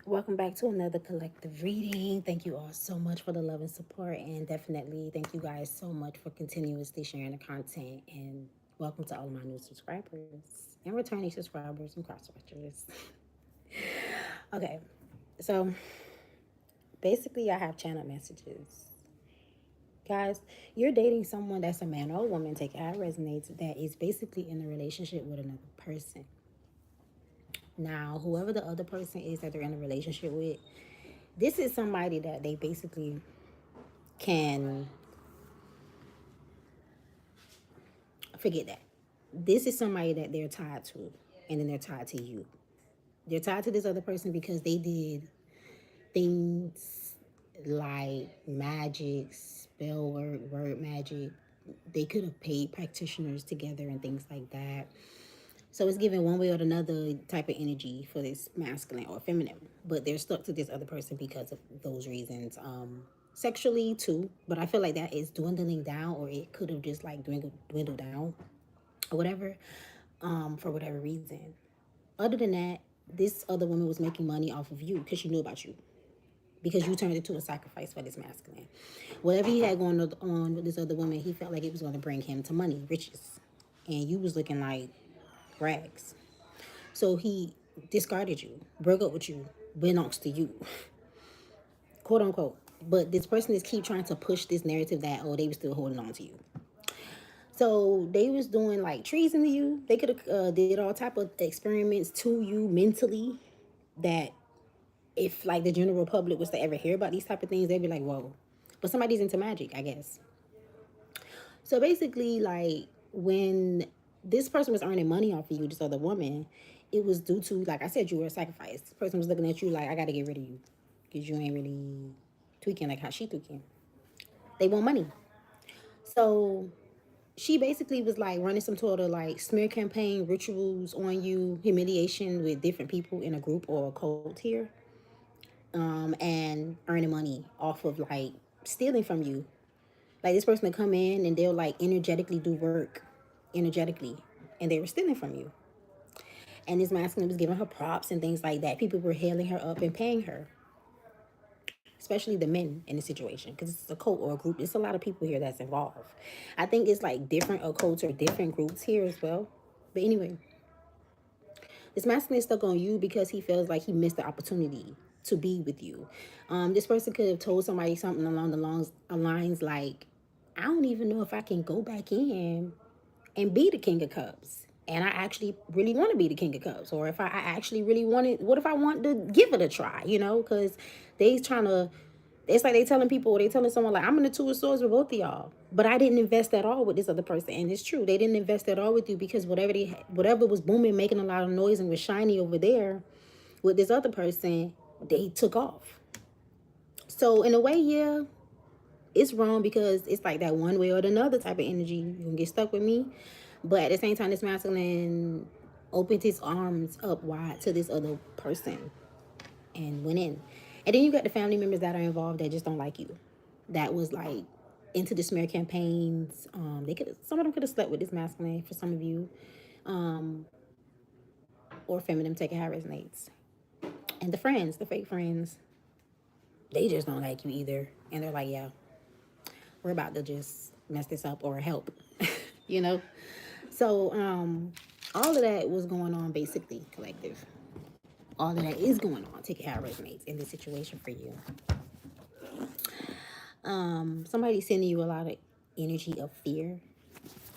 Welcome back to another collective reading. Thank you all so much for the love and support, and definitely thank you guys so much for continuously sharing the content. And welcome to all of my new subscribers and returning subscribers and cross watchers. Okay, so basically, I have channel messages. Guys, you're dating someone that's a man or a woman, take it how it resonates, that is basically in a relationship with another person. Now, whoever the other person is that they're in a relationship with, this is somebody that they basically can forget that. This is somebody that they're tied to, and then they're tied to you. They're tied to this other person because they did things like magic, spell work, word magic. They could have paid practitioners together and things like that. So it's given one way or another type of energy for this masculine or feminine, but they're stuck to this other person because of those reasons. Sexually too, but I feel like that is dwindling down, or it could have just like dwindled down or whatever, for whatever reason. Other than that, this other woman was making money off of you because she knew about you, because you turned into a sacrifice for this masculine. Whatever he had going on with this other woman, he felt like it was going to bring him to money, riches, and you was looking like rags. So he discarded you, broke up with you, belongs to you, quote unquote. But this person is keep trying to push this narrative that, oh, they were still holding on to you. So they was doing like treason to you. They could have did all type of experiments to you mentally, that if like the general public was to ever hear about these type of things, they'd be like, whoa. But somebody's into magic, I guess. So basically, like when this person was earning money off of you, this other woman, it was due to, like I said, you were a sacrifice. This person was looking at you like, I got to get rid of you because you ain't really tweaking like how she tweaking. They want money. So she basically was like running some sort of like smear campaign rituals on you, humiliation with different people in a group or a cult here, and earning money off of like stealing from you. Like this person would come in and they'll like energetically do work, energetically, and they were stealing from you. And this masculine was giving her props and things like that. People were hailing her up and paying her, especially the men in the situation, because it's a cult or a group. There's a lot of people here that's involved. I think it's like different occults or different groups here as well. But anyway, this masculine is stuck on you because he feels like he missed the opportunity to be with you. This person could have told somebody something along the lines like, I don't even know if I can go back in and be the King of Cups. And I actually really want to be the King of Cups. Or if I actually really want it, what if I want to give it a try, you know? Because they trying to, it's like they telling people, or they telling someone like, I'm in the Two of Swords with both of y'all. But I didn't invest at all with this other person. And it's true. They didn't invest at all with you because whatever was booming, making a lot of noise and was shiny over there with this other person, they took off. So in a way, yeah, it's wrong because it's like that one way or another type of energy. You can get stuck with me. But at the same time, this masculine opened his arms up wide to this other person and went in. And then you got the family members that are involved that just don't like you. That was like into the smear campaigns. They could, some of them could have slept with this masculine for some of you, or feminine, take it how it resonates. And the friends, the fake friends, they just don't like you either. And they're like, yeah, we're about to just mess this up or help, you know? So all of that was going on basically, collective. All of that is going on. Take it how it resonates in this situation for you. Somebody's sending you a lot of energy of fear.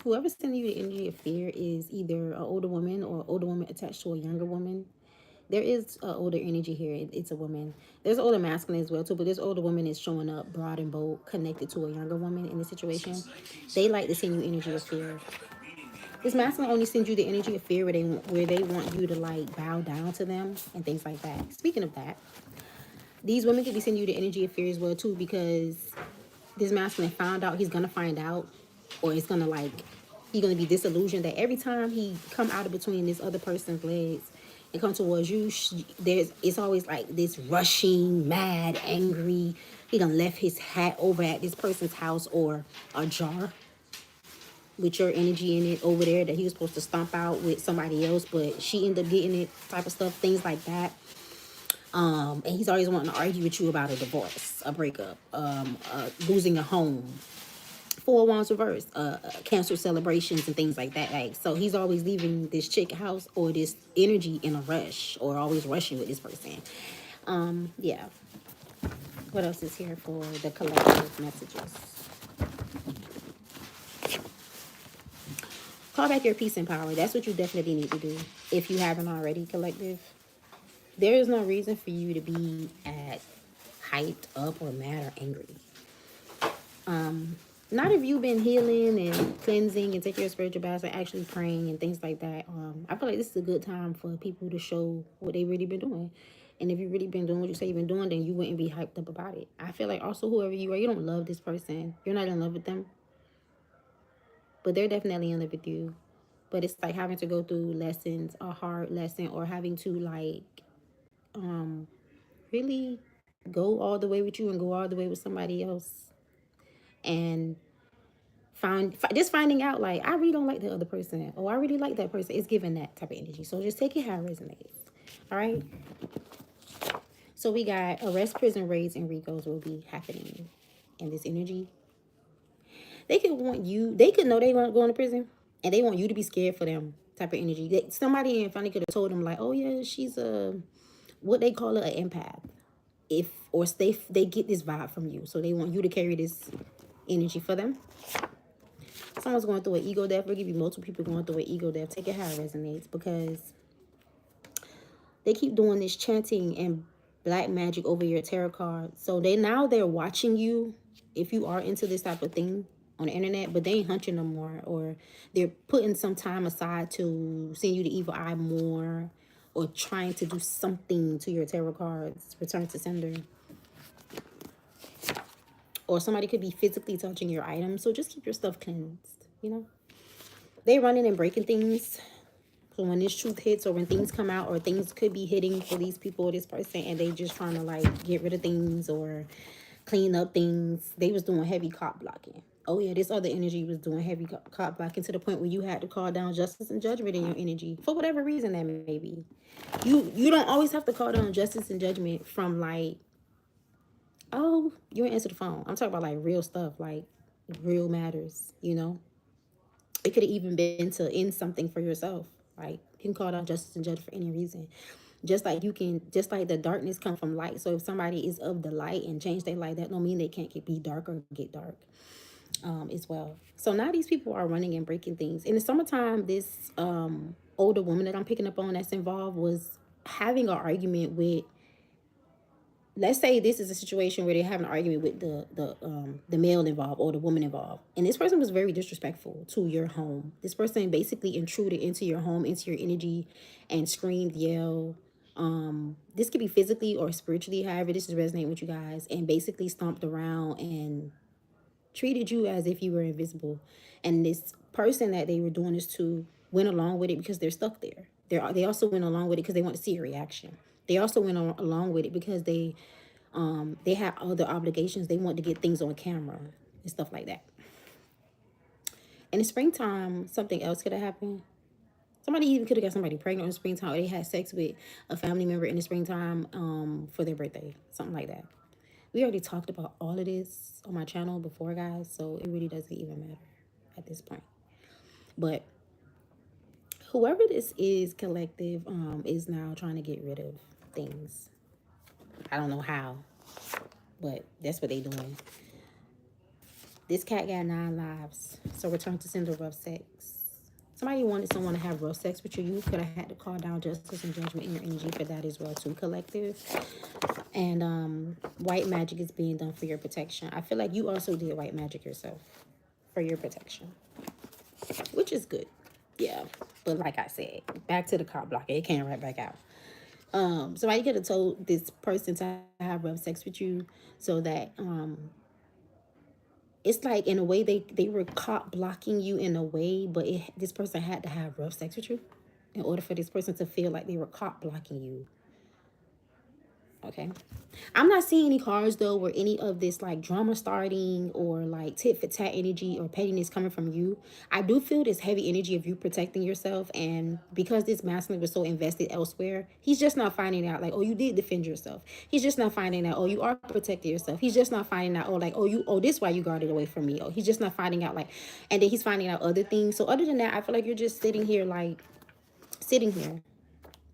Whoever's sending you the energy of fear is either an older woman or an older woman attached to a younger woman. There is an older energy here. It's a woman. There's older masculine as well too, but this older woman is showing up broad and bold, connected to a younger woman in the situation. They like to send you energy of fear. This masculine only sends you the energy of fear where they want you to like bow down to them and things like that. Speaking of that, these women could be sending you the energy of fear as well too, because this masculine found out he's gonna find out, or it's gonna like he's gonna be disillusioned that every time he come out of between this other person's legs and come towards you, it's always like this rushing, mad, angry. He done left his hat over at this person's house or a jar with your energy in it over there that he was supposed to stomp out with somebody else, but she ended up getting it, type of stuff, things like that. And he's always wanting to argue with you about a divorce, a breakup, losing a home, four wands reversed, cancel celebrations and things like that. Like, so he's always leaving this chick house or this energy in a rush, or always rushing with this person. Yeah. What else is here for the collective messages? Call back your peace and power. That's what you definitely need to do if you haven't already, collective. There is no reason for you to be at hyped up or mad or angry. Not if you've been healing and cleansing and taking your spiritual baths and actually praying and things like that. I feel like this is a good time for people to show what they really been doing. And if you've really been doing what you say you've been doing, then you wouldn't be hyped up about it. I feel like also whoever you are, you don't love this person. You're not in love with them. But they're definitely in love with you. But it's like having to go through lessons, a hard lesson, or having to like really go all the way with you and go all the way with somebody else. And just finding out like, I really don't like the other person, or I really like that person. It's giving that type of energy. So just take it how it resonates. All right. So we got arrest, prison raids, and RICOs will be happening in this energy. They could want you. They could know they want to go into prison, and they want you to be scared for them. Type of energy. Somebody in finally could have told them like, oh yeah, she's a what they call it, an empath. If or they get this vibe from you, so they want you to carry this energy for them. Someone's going through an ego death. We'll give you multiple people going through an ego death. Take it how it resonates, because they keep doing this chanting and black magic over your tarot cards. So they're watching you if you are into this type of thing on the internet, but they ain't hunting no more, or they're putting some time aside to send you the evil eye more, or trying to do something to your tarot cards. Return to sender. Or somebody could be physically touching your items. So just keep your stuff cleansed, you know. They running and breaking things. So when this truth hits, or when things come out, or things could be hitting for these people or this person, and they just trying to like get rid of things or clean up things, they was doing heavy cop blocking. Oh yeah, this other energy was doing heavy cop blocking to the point where you had to call down justice and judgment in your energy for whatever reason that may be. You don't always have to call down justice and judgment from like, oh, you didn't answer the phone. I'm talking about like real stuff, like real matters, you know. It could have even been to end something for yourself. Like, you can call down justice and judge for any reason. Just like the darkness come from light. So if somebody is of the light and change their light, that don't mean they can't be dark or get dark as well. So now these people are running and breaking things. In the summertime, this older woman that I'm picking up on that's involved was having an argument with, let's say this is a situation where they have an argument with the male involved or the woman involved, and this person was very disrespectful to your home. This person basically intruded into your home, into your energy, and screamed, yelled. This could be physically or spiritually, however this is resonating with you guys, and basically stomped around and treated you as if you were invisible. And this person that they were doing this to went along with it because they're stuck there. They also went along with it because they want to see a reaction. They also went along with it because they have other obligations. They want to get things on camera and stuff like that. In the springtime, something else could have happened. Somebody even could have got somebody pregnant in the springtime, or they had sex with a family member in the springtime for their birthday, something like that. We already talked about all of this on my channel before, guys, so it really doesn't even matter at this point. But whoever this is, collective, is now trying to get rid of things. I don't know how, but that's what they doing. This cat got 9 lives, so return to sender, rough sex. Somebody wanted someone to have rough sex with you. You could have had to call down justice and judgment in your energy for that as well too, collective. And white magic is being done for your protection. I feel like you also did white magic yourself for your protection, which is good. Yeah, but like I said, back to the cop block. It came right back out. Somebody could have told this person to have rough sex with you, so that it's like in a way they were caught blocking you in a way, but this person had to have rough sex with you in order for this person to feel like they were caught blocking you. Okay. I'm not seeing any cards though where any of this like drama starting or like tit for tat energy or pettiness coming from you. I do feel this heavy energy of you protecting yourself, and because this masculine was so invested elsewhere, he's just not finding out like, oh, you did defend yourself. He's just not finding out, oh, you are protecting yourself. He's just not finding out, oh, like, oh, this why you guarded away from me. Oh, he's just not finding out like, and then he's finding out other things. So other than that, I feel like you're just sitting here like sitting here.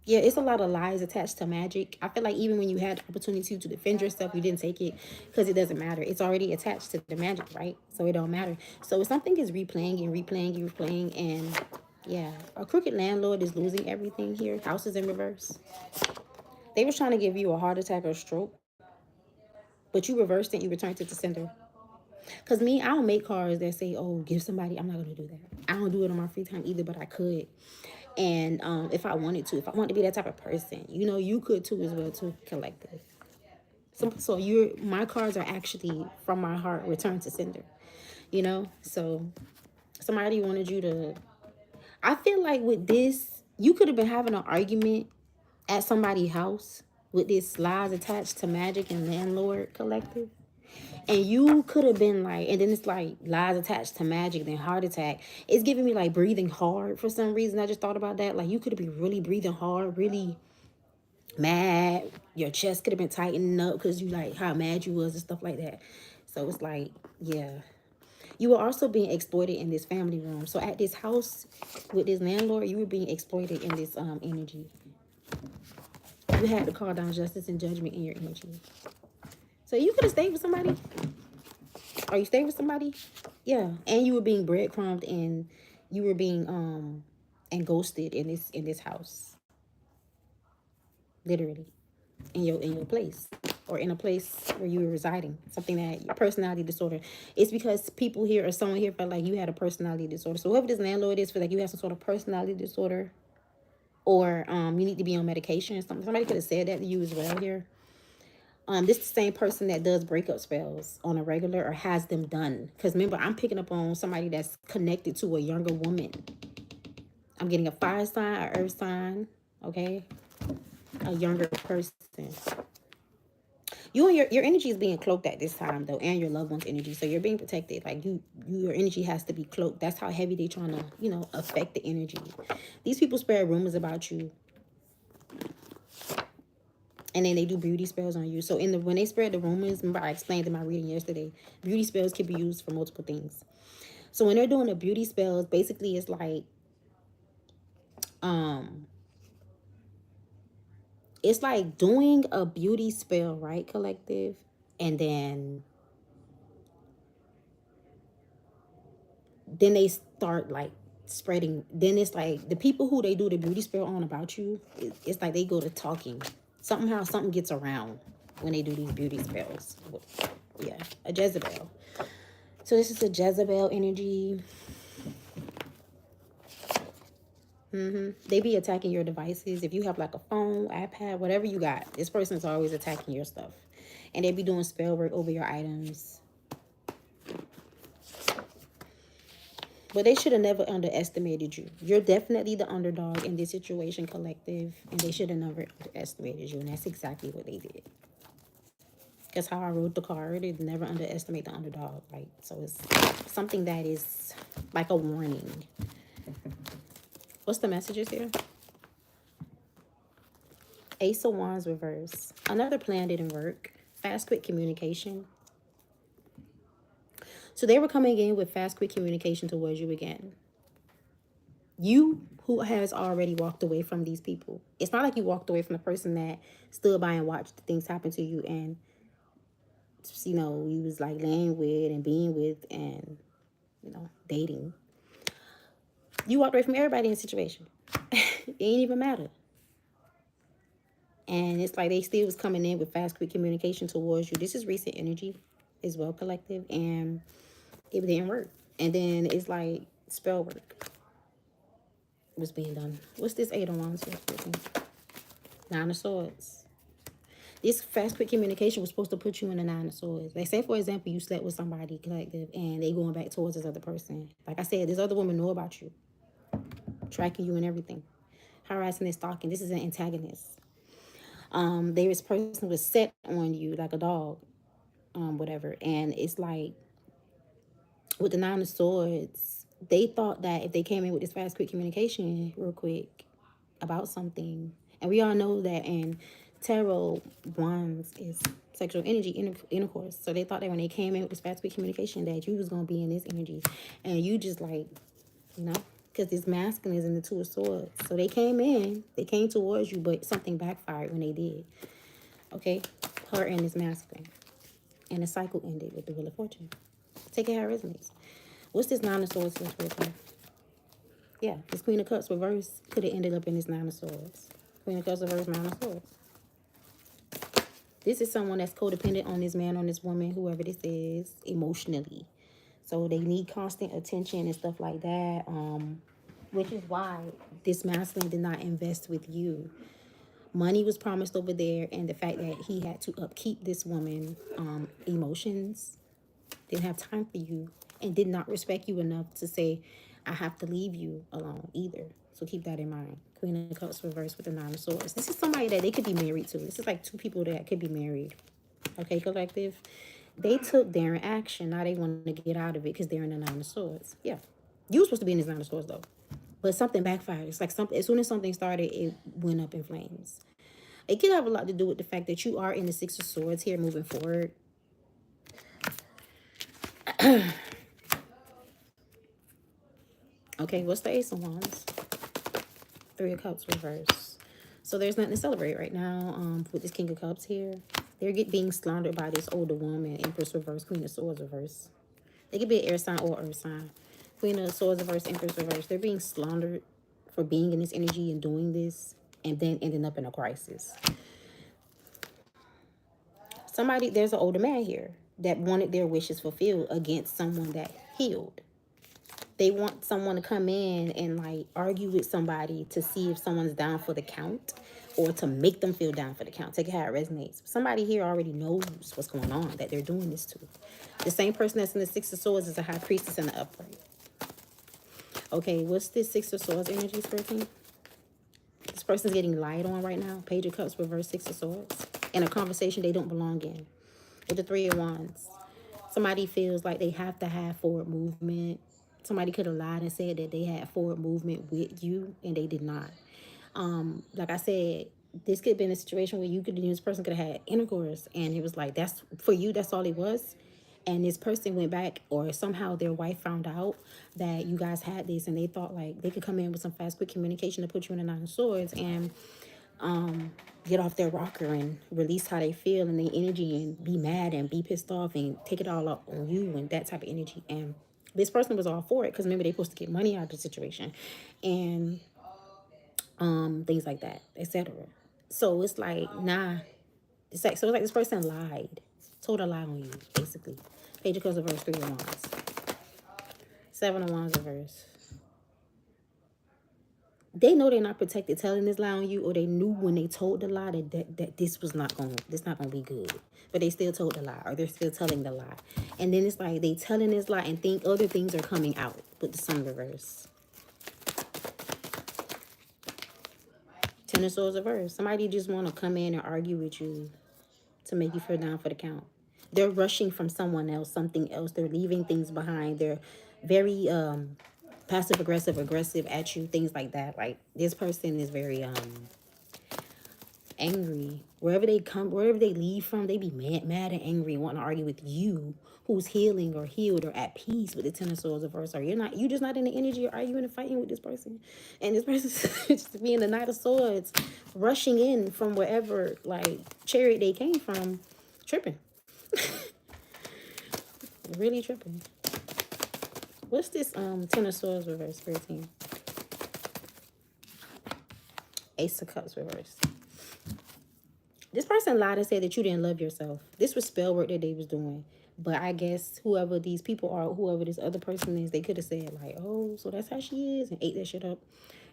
Yeah, it's a lot of lies attached to magic. I feel like even when you had the opportunity to defend yourself, you didn't take it because it doesn't matter. It's already attached to the magic, right? So it don't matter. So if something is replaying and replaying and replaying, and yeah, a crooked landlord is losing everything here. House is in reverse. They was trying to give you a heart attack or stroke, but you reversed it. You returned it to sender. Because me, I don't make cards that say, oh, give somebody. I'm not going to do that. I don't do it on my free time either, but I could. And if I wanted to, if I wanted to be that type of person, you know, you could too as well too, collective. So my cards are actually from my heart, return to sender, you know? So somebody wanted you to, I feel like with this, you could have been having an argument at somebody's house with this lies attached to magic and landlord collective. And you could have been like, and then it's like lies attached to magic, then heart attack. It's giving me like breathing hard for some reason. I just thought about that. Like you could have been really breathing hard, really mad. Your chest could have been tightening up because you like how mad you was and stuff like that. So it's like, yeah. You were also being exploited in this family room. So at this house with this landlord, you were being exploited in this energy. You had to call down justice and judgment in your energy. So you could have stayed with somebody. Are you staying with somebody? Yeah. And you were being breadcrumbed and you were being and ghosted in this house. Literally. In your place. Or in a place where you were residing. Something that your personality disorder. It's because people here or someone here felt like you had a personality disorder. So whoever this landlord is, feel like you have some sort of personality disorder. Or you need to be on medication or something. Somebody could have said that to you as well here. This is the same person that does breakup spells on a regular or has them done. Because remember, I'm picking up on somebody that's connected to a younger woman. I'm getting a fire sign, a earth sign, okay? A younger person. You and your energy is being cloaked at this time though, and your loved one's energy. So you're being protected. Like your energy has to be cloaked. That's how heavy they're trying to, you know, affect the energy. These people spread rumors about you. And then they do beauty spells on you. So when they spread the rumors, remember I explained in my reading yesterday, beauty spells can be used for multiple things. So when they're doing the beauty spells, basically it's like, it's like doing a beauty spell, right, collective? And then they start like spreading. Then it's like the people who they do the beauty spell on about you, it's like they go to talking. Somehow something gets around when they do these beauty spells. Yeah, a Jezebel. So this is a Jezebel energy. They be attacking your devices. If you have like a phone, iPad, whatever you got, this person's always attacking your stuff. And they be doing spell work over your items. But they should have never underestimated you. You're definitely the underdog in this situation, collective. And they should have never underestimated you. And that's exactly what they did. Because how I wrote the card, it never underestimate the underdog. Like, so it's something that is like a warning. What's the messages here? Ace of Wands reverse. Another plan didn't work. Fast, quick communication. So they were coming in with fast, quick communication towards you again. You who has already walked away from these people. It's not like you walked away from the person that stood by and watched things happen to you and, you know, you was like laying with and being with and, you know, dating. You walked away from everybody in the situation. It ain't even matter. And it's like they still was coming in with fast, quick communication towards you. This is recent energy as well, collective. And it didn't work. And then it's like spell work was being done. What's this 8 of Wands here? 9 of Swords. This fast, quick communication was supposed to put you in the 9 of Swords. Like, say, for example, you slept with somebody, collective, and they going back towards this other person. Like I said, this other woman know about you. Tracking you and everything. Harassing and stalking. This is an antagonist. This person was set on you like a dog, whatever. And it's like with the Nine of Swords, they thought that if they came in with this fast, quick communication real quick about something, and we all know that in tarot, wands is sexual energy, intercourse. So they thought that when they came in with this fast, quick communication, that you was going to be in this energy. And you just like, you know, because this masculine is in the Two of Swords. So they came towards you, but something backfired when they did. Okay? Her and this masculine. And the cycle ended with the Wheel of Fortune. Take it how it resonates. What's this Nine of Swords for this? Yeah, this Queen of Cups reverse could have ended up in this Nine of Swords. Queen of Cups reverse, Nine of Swords. This is someone that's codependent on this man, on this woman, whoever this is, emotionally. So they need constant attention and stuff like that. Which is why this masculine did not invest with you. Money was promised over there, and the fact that he had to upkeep this woman, emotions, didn't have time for you, and did not respect you enough to say, I have to leave you alone either. So keep that in mind. Queen of Cups reversed with the Nine of Swords. This is somebody that they could be married to. This is like two people that could be married. Okay, collective. They took their action. Now they want to get out of it because they're in the Nine of Swords. Yeah. You were supposed to be in this Nine of Swords, though. But something backfired. It's like something, as soon as something started, it went up in flames. It could have a lot to do with the fact that you are in the Six of Swords here moving forward. Okay, what's the Ace of Wands? Three of Cups reverse. So there's nothing to celebrate right now with this King of Cups here. They're being slandered by this older woman, Empress reverse, Queen of Swords reverse. They could be an air sign or earth sign. Queen of Swords reverse, Empress reverse. They're being slandered for being in this energy and doing this and then ending up in a crisis. Somebody, there's an older man here that wanted their wishes fulfilled against someone that healed. They want someone to come in and like argue with somebody to see if someone's down for the count or to make them feel down for the count. Take it how it resonates. Somebody here already knows what's going on that they're doing this to. The same person that's in the Six of Swords is a High Priestess in the upright. Okay, what's this Six of Swords energy, Spirit Team? This person's getting lied on right now. Page of Cups reverse, Six of Swords. In a conversation they don't belong in. With the Three of Wands. Somebody feels like they have to have forward movement. Somebody could have lied and said that they had forward movement with you, and they did not. Like I said, this could have been a situation where this person could have had intercourse, and it was like, that's for you, that's all it was. And this person went back, or somehow their wife found out that you guys had this, and they thought like they could come in with some fast, quick communication to put you in a Nine of Swords and get off their rocker and release how they feel and their energy and be mad and be pissed off and take it all up on you and that type of energy. And this person was all for it because remember, they're supposed to get money out of the situation and things like that, etc. So it's like, nah. So it's like this person lied, told a lie on you, basically. Page of Cups reverse, Three of Wands. Seven of Wands reverse. They know they're not protected telling this lie on you, or they knew when they told the lie that this not gonna be good. But they still told the lie, or they're still telling the lie. And then it's like they telling this lie and think other things are coming out with the Sun reverse. Ten of Swords reverse. Somebody just want to come in and argue with you to make you feel down for the count. They're rushing from someone else, something else. They're leaving things behind. They're very passive aggressive at you, things like that. Like this person is very angry. Wherever they leave from, they be mad and angry, wanting to argue with you who's healing or healed or at peace with the Ten of Swords reverse. Or you just not in the energy or arguing and fighting with this person. And this person's just being the Knight of Swords, rushing in from wherever like chariot they came from, tripping. Really tripping. What's this Ten of Swords reverse, Spirit Team? Ace of Cups reverse. This person lied and said that you didn't love yourself. This was spell work that they was doing. But I guess whoever these people are, whoever this other person is, they could have said like, oh, so that's how she is, and ate that shit up.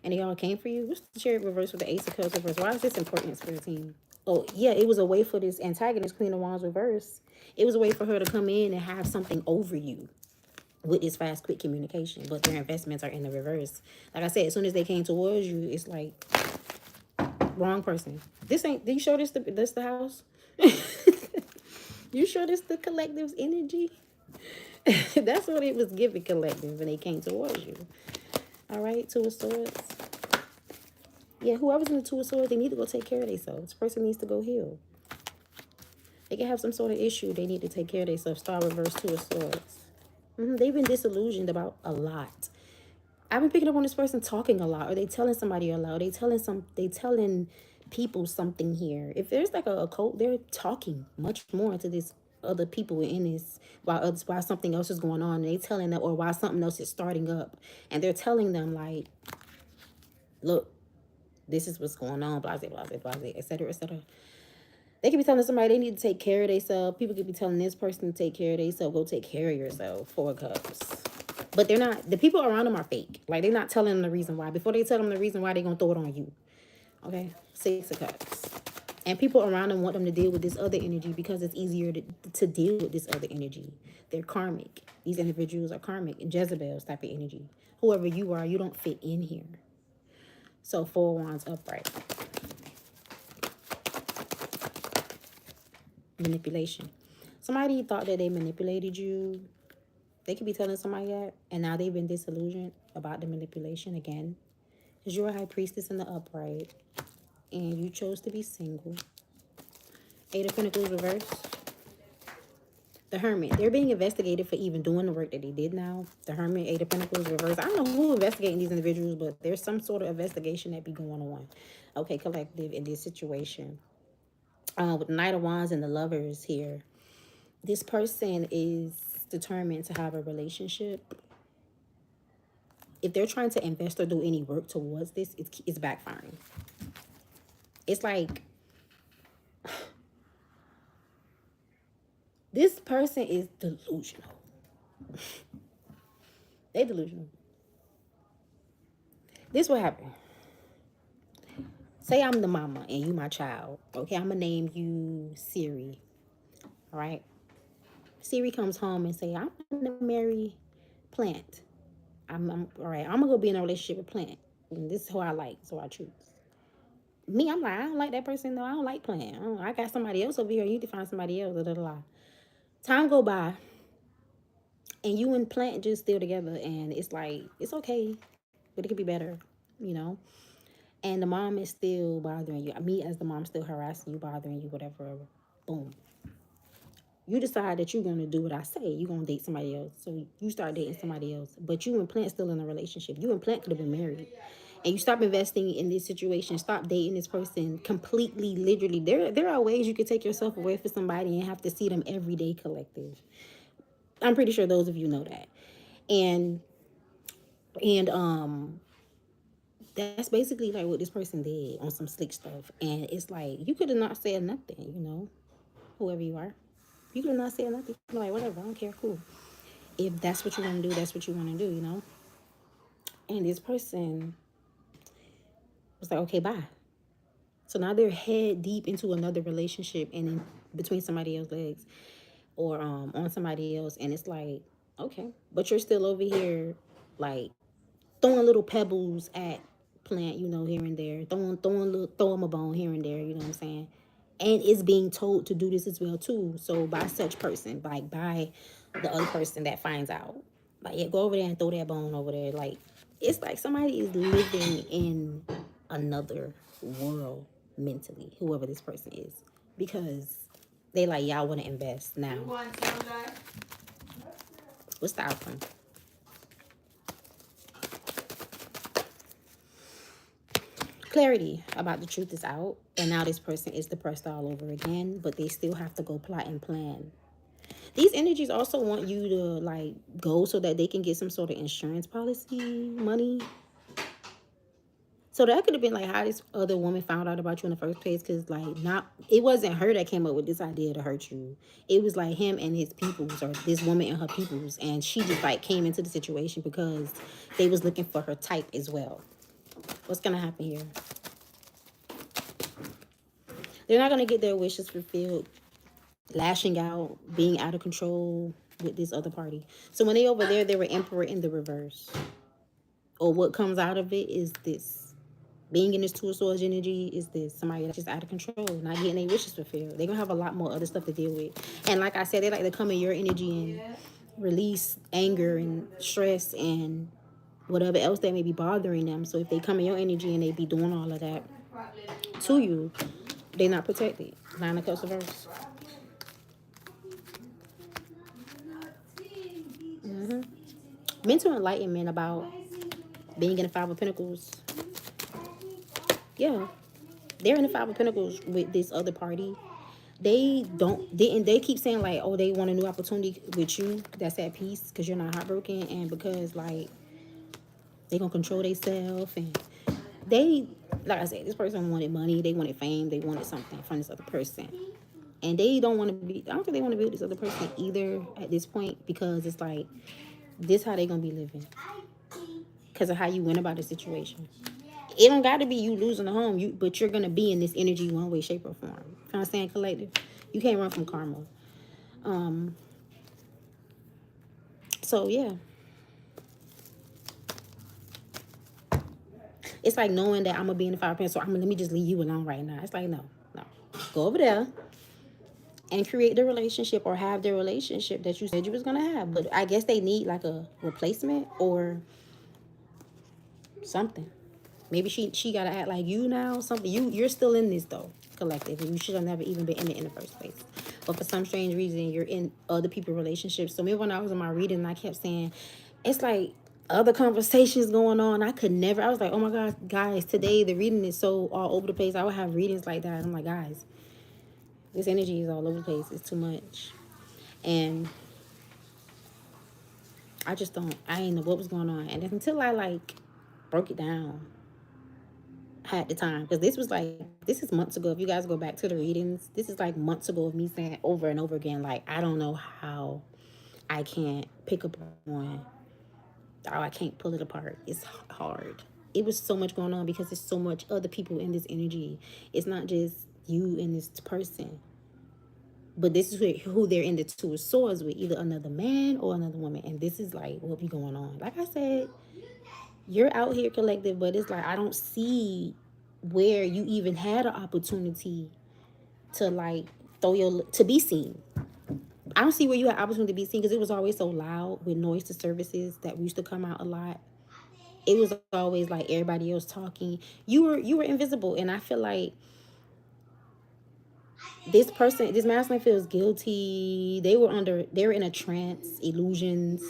And they all came for you. What's the Chariot reverse with the Ace of Cups reverse? Why is this important, Spirit Team? Oh, yeah, it was a way for this antagonist, Queen of Wands reverse. It was a way for her to come in and have something over you with this fast, quick communication. But their investments are in the reverse. Like I said, as soon as they came towards you, it's like, wrong person. This ain't, did you show this the house? You sure this the collective's energy? That's what it was giving, collective, when they came towards you. All right, Two of Swords. Yeah, whoever's in the Two of Swords, they need to go take care of themselves. This person needs to go heal. They can have some sort of issue. They need to take care of themselves. Star reverse, Two of Swords. They've been disillusioned about a lot. I've been picking up on this person talking a lot, or they telling somebody a lot, or they telling people something here. If there's like a cult, they're talking much more to this other people in this while something else is going on. They telling them, or while something else is starting up, and they're telling them like, look, this is what's going on, blah, blah, blah, blah, etc., etc. They could be telling somebody they need to take care of themselves. People could be telling this person to take care of themselves. Go take care of yourself. Four of Cups. But they're not, the people around them are fake. Like, they're not telling them the reason why. Before they tell them the reason why, they're going to throw it on you. Okay? Six of Cups. And people around them want them to deal with this other energy because it's easier to deal with this other energy. They're karmic. These individuals are karmic and Jezebel's type of energy. Whoever you are, you don't fit in here. So, Four of Wands upright. Manipulation. Somebody thought that they manipulated you. They could be telling somebody that, and now they've been disillusioned about the manipulation again. Because you're a high priestess in the upright, and you chose to be single. Eight of Pentacles reverse. The Hermit. They're being investigated for even doing the work that they did now. The Hermit, Eight of Pentacles reverse. I don't know who's investigating these individuals, but there's some sort of investigation that be going on. Okay, collective, in this situation. With the Knight of Wands and the Lovers here. This person is determined to have a relationship. If they're trying to invest or do any work towards this, it's backfiring. It's like this person is delusional. They delusional. This what happened. Say I'm the mama and you my child. Okay, I'm gonna name you Siri. All right. Siri comes home and say, I'm gonna marry Plant. I'm all right. I'm gonna go be in a relationship with Plant. And this is who I like, so I choose. Me, I'm like, I don't like that person. No, I don't like Plant. I got somebody else over here. You need to find somebody else. Blah, blah, blah. Time go by, and you and Plant just still together, and it's like, it's okay, but it could be better, you know. And the mom is still bothering you. Me as the mom still harassing you, bothering you, whatever. Boom. You decide that you're going to do what I say. You're going to date somebody else. So you start dating somebody else. But you and Plant still in a relationship. You and Plant could have been married. And you stop investing in this situation. Stop dating this person completely, literally. There are ways you could take yourself away from somebody and have to see them every day, collective. I'm pretty sure those of you know that. And that's basically like what this person did on some slick stuff. And it's like, you could have not said nothing, you know, whoever you are. You could have not said nothing. You're like, whatever, I don't care, cool. If that's what you want to do, that's what you want to do, you know. And this person was like, okay, bye. So now they're head deep into another relationship and in between somebody else's legs or on somebody else. And it's like, okay, but you're still over here like throwing little pebbles at Plant, you know, here and there, throw them a bone here and there, you know what I'm saying? And it's being told to do this as well too. So by such person, like by the other person that finds out, like, yeah, go over there and throw that bone over there. Like, it's like somebody is living in another world mentally, whoever this person is, because they like, y'all want to invest now. What's the outcome? Clarity about the truth is out, and now this person is depressed all over again, but they still have to go plot and plan. These energies also want you to like go so that they can get some sort of insurance policy money. So that could have been like how this other woman found out about you in the first place, because like it wasn't her that came up with this idea to hurt you. It was like him and his peoples, or this woman and her peoples, and she just like came into the situation because they was looking for her type as well. What's gonna happen here? They're not gonna get their wishes fulfilled, lashing out, being out of control with this other party. So when they over there, they were Emperor in the reverse. Or what comes out of it is this. Being in this Two of Swords energy is this somebody that's just out of control, not getting their wishes fulfilled. They're gonna have a lot more other stuff to deal with. And like I said, they like to come in your energy and release anger and stress and whatever else that may be bothering them. So if they come in your energy and they be doing all of that to you, they're not protected. Nine of Cups reverse. Mental enlightenment about being in the Five of Pentacles. Yeah, they're in the Five of Pentacles with this other party. They keep saying like, oh, they want a new opportunity with you that's at peace because you're not heartbroken, and because like they gonna control themselves, and they, like I said, this person wanted money, they wanted fame, they wanted something from this other person, and they don't want to be, I don't think they want to be with this other person either at this point, because it's like this how they gonna be living because of how you went about the situation. It don't got to be you losing the home, but you're gonna be in this energy one way, shape, or form. You know what I'm saying, collective? You can't run from karma. So yeah, it's like knowing that I'm gonna be in the Five of Pentacles, so let me just leave you alone right now. It's like no, go over there and create the relationship, or have the relationship that you said you was gonna have. But I guess they need like a replacement or something. Maybe she gotta act like you now, something. You're still in this though, collective, and you should have never even been in it in the first place. But for some strange reason, you're in other people's relationships. So maybe when I was in my reading, I kept saying, it's like other conversations going on. I was like, oh my God, guys, today the reading is so all over the place. I would have readings like that. I'm like, guys, this energy is all over the place. It's too much. And I ain't know what was going on. And until I like broke it down, had the time, because this is months ago. If you guys go back to the readings, this is like months ago of me saying over and over again, like, I don't know how I can't pick up on, how I can't pull it apart. It's hard. It was so much going on because there's so much other people in this energy. It's not just you and this person, but this is who they're in the Two of Swords with, either another man or another woman. And this is like what be going on. Like I said, you're out here, collective, but it's like I don't see where you even had an opportunity to like to be seen. I don't see where you had opportunity to be seen, because it was always so loud with noise to services that used to come out a lot. It was always like everybody else talking. You were invisible, and I feel like this masculine feels guilty. They were in a trance, illusions,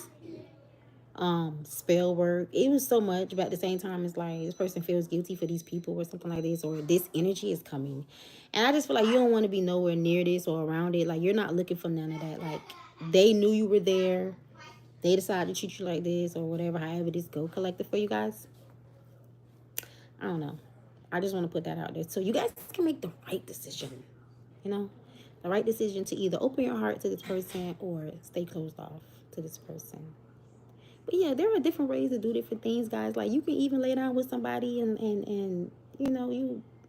spell work. It was so much, but at the same time, it's like this person feels guilty for these people or something like this, or this energy is coming. And I just feel like you don't want to be nowhere near this or around it. Like, you're not looking for none of that. Like, they knew you were there. They decided to treat you like this or whatever, however this go, collective, for you guys. I don't know. I just want to put that out there so you guys can make the right decision. You know, the right decision to either open your heart to this person or stay closed off to this person. But yeah, there are different ways to do different things, guys. Like, you can even lay down with somebody and you know,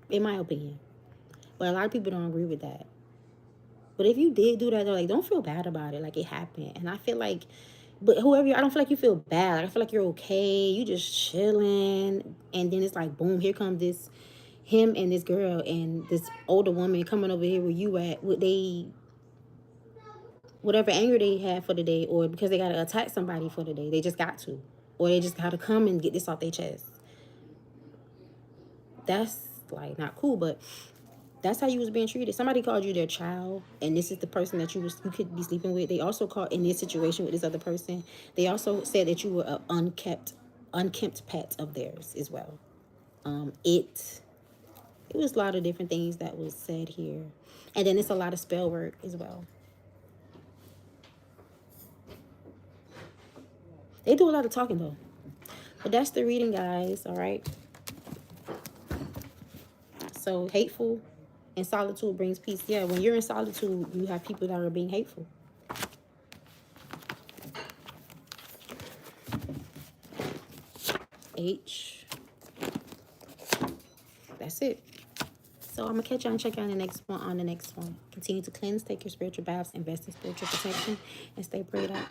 in my opinion. But a lot of people don't agree with that. But if you did do that, though, like, don't feel bad about it. Like, it happened. And I feel like, but I don't feel like you feel bad. Like, I feel like you're okay. You just chilling. And then it's like, boom, here comes him and this girl and this older woman coming over here where you at, with whatever anger they had for the day, or because they got to attack somebody for the day. They just got to. Or they just got to come and get this off their chest. That's, like, not cool, but that's how you was being treated. Somebody called you their child, and this is the person that you could be sleeping with. They also called, in this situation with this other person, they also said that you were an unkempt pet of theirs as well. It was a lot of different things that was said here. And then it's a lot of spell work as well. They do a lot of talking, though. But that's the reading, guys, all right? So, hateful and solitude brings peace. Yeah, when you're in solitude, you have people that are being hateful. H. That's it. So I'm going to catch y'all and check out on the next one. Continue to cleanse, take your spiritual baths, invest in spiritual protection, and stay prayed up.